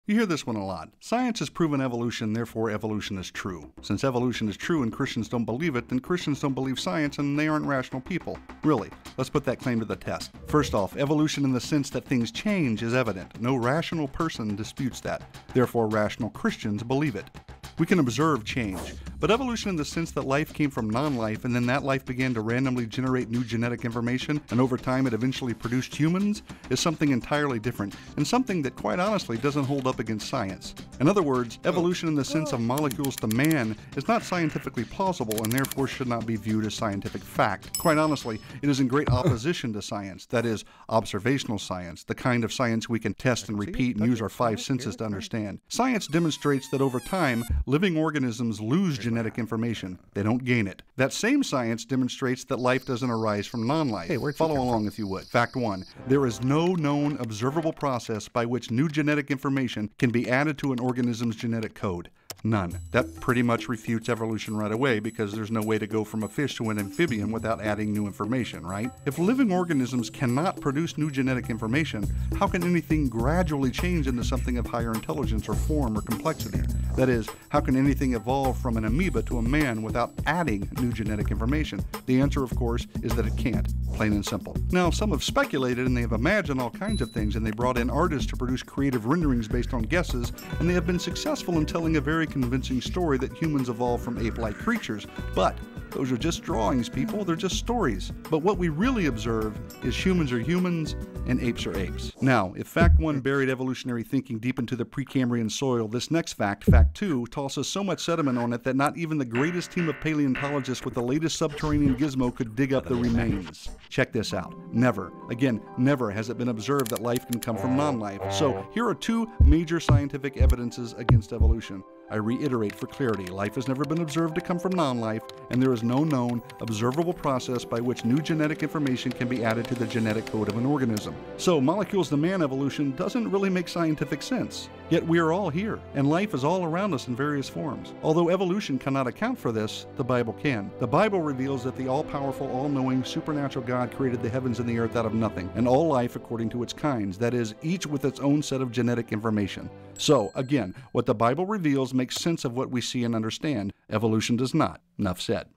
You hear this one a lot. Science has proven evolution, therefore evolution is true. Since evolution is true and Christians don't believe it, then Christians don't believe science and they aren't rational people. Really, let's put that claim to the test. First off, evolution in the sense that things change is evident. No rational person disputes that. Therefore, rational Christians believe it. We can observe change, but evolution in the sense that life came from non-life and then that life began to randomly generate new genetic information and over time it eventually produced humans is something entirely different and something that quite honestly doesn't hold up against science. In other words, evolution in the sense of molecules to man is not scientifically plausible and therefore should not be viewed as scientific fact. Quite honestly, it is in great opposition to science, that is, observational science, the kind of science we can test and repeat and use our five senses to understand. Science demonstrates that over time, living organisms lose genetic information. They don't gain it. That same science demonstrates that life doesn't arise from non-life. Follow along if you would. Fact 1. There is no known observable process by which new genetic information can be added to an organism's genetic code. None. That pretty much refutes evolution right away because there's no way to go from a fish to an amphibian without adding new information, right? If living organisms cannot produce new genetic information, how can anything gradually change into something of higher intelligence or form or complexity? That is, how can anything evolve from an amoeba to a man without adding new genetic information? The answer, of course, is that it can't. Plain and simple. Now, some have speculated and they have imagined all kinds of things and they brought in artists to produce creative renderings based on guesses, and they have been successful in telling a very convincing story that humans evolved from ape-like creatures. But those are just drawings, people. They're just stories. But what we really observe is humans are humans and apes are apes. Now, if fact 1 buried evolutionary thinking deep into the Precambrian soil, this next fact, fact 2, tosses so much sediment on it that not even the greatest team of paleontologists with the latest subterranean gizmo could dig up the remains. Check this out. Never, again, never has it been observed that life can come from non-life. So here are two major scientific evidences against evolution. I reiterate for clarity, life has never been observed to come from non-life, and there is no known, observable process by which new genetic information can be added to the genetic code of an organism. So, molecules to man evolution doesn't really make scientific sense. Yet we are all here, and life is all around us in various forms. Although evolution cannot account for this, the Bible can. The Bible reveals that the all-powerful, all-knowing, supernatural God created the heavens and the earth out of nothing, and all life according to its kinds, that is, each with its own set of genetic information. So, again, what the Bible reveals makes sense of what we see and understand. Evolution does not. Enough said.